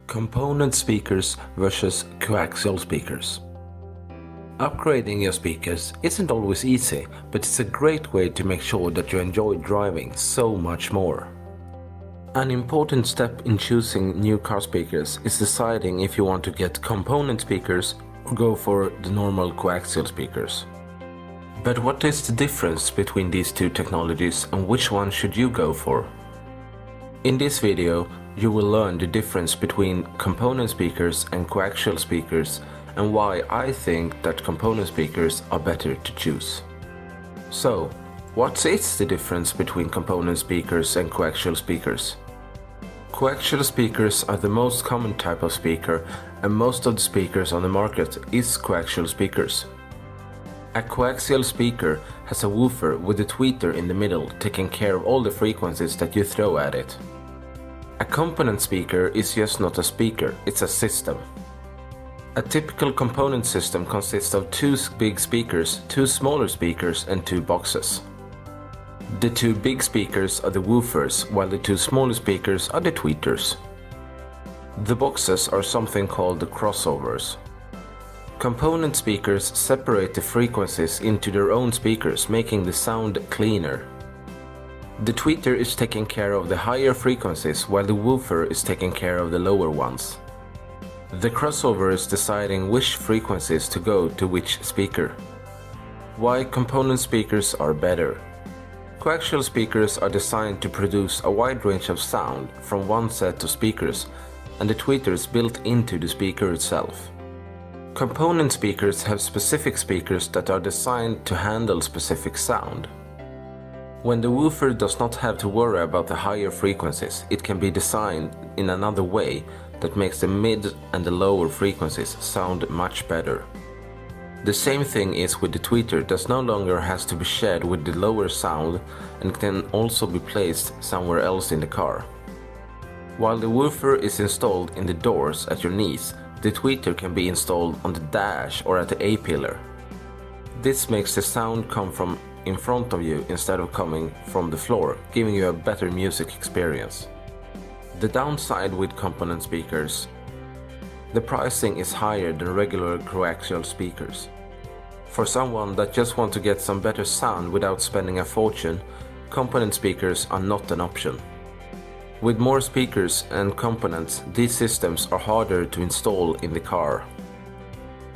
Component speakers versus coaxial speakers. Upgrading your speakers isn't always easy, but it's a great way to make sure that you enjoy driving so much more. An important step in choosing new car speakers is deciding if you want to get component speakers or go for the normal coaxial speakers. But what is the difference between these two technologies and which one should you go for? In this video, you will learn the difference between component speakers and coaxial speakers and why I think that component speakers are better to choose. So, what is the difference between component speakers and coaxial speakers? Coaxial speakers are the most common type of speaker, and most of the speakers on the market is coaxial speakers. A coaxial speaker has a woofer with a tweeter in the middle, taking care of all the frequencies that you throw at it. A component speaker is just not a speaker, it's a system. A typical component system consists of two big speakers, two smaller speakers and two boxes. The two big speakers are the woofers, while the two smaller speakers are the tweeters. The boxes are something called the crossovers. Component speakers separate the frequencies into their own speakers, making the sound cleaner. The tweeter is taking care of the higher frequencies, while the woofer is taking care of the lower ones. The crossover is deciding which frequencies to go to which speaker. Why component speakers are better. Coaxial speakers are designed to produce a wide range of sound from one set of speakers, and the tweeter is built into the speaker itself. Component speakers have specific speakers that are designed to handle specific sound. When the woofer does not have to worry about the higher frequencies, it can be designed in another way that makes the mid and the lower frequencies sound much better. The same thing is with the tweeter that no longer has to be shared with the lower sound and can also be placed somewhere else in the car. While the woofer is installed in the doors at your knees, the tweeter can be installed on the dash or at the A-pillar. This makes the sound come from in front of you instead of coming from the floor, giving you a better music experience. The downside with component speakers: the pricing is higher than regular coaxial speakers. For someone that just wants to get some better sound without spending a fortune, component speakers are not an option. With more speakers and components, these systems are harder to install in the car.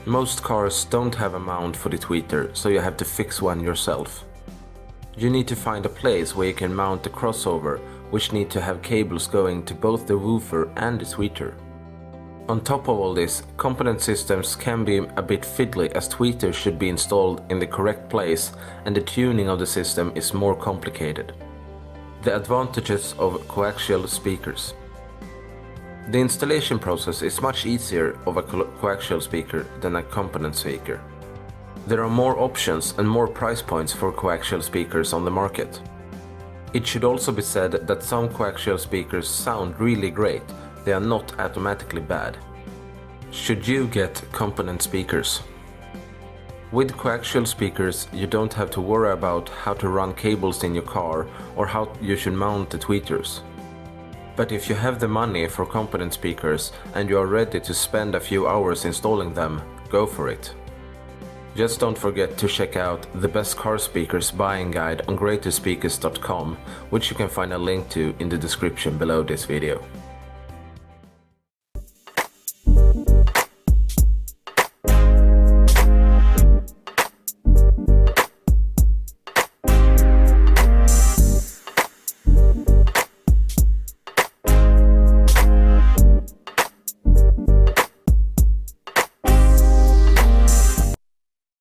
Most cars don't have a mount for the tweeter, so you have to fix one yourself. You need to find a place where you can mount the crossover, which need to have cables going to both the woofer and the tweeter. On top of all this, component systems can be a bit fiddly, as tweeters should be installed in the correct place and the tuning of the system is more complicated. The advantages of coaxial speakers. The installation process is much easier of a coaxial speaker than a component speaker. There are more options and more price points for coaxial speakers on the market. It should also be said that some coaxial speakers sound really great, they are not automatically bad. Should you get component speakers? With coaxial speakers, you don't have to worry about how to run cables in your car or how you should mount the tweeters. But if you have the money for component speakers and you are ready to spend a few hours installing them, go for it. Just don't forget to check out the best car speakers buying guide on greaterspeakers.com, which you can find a link to in the description below this video.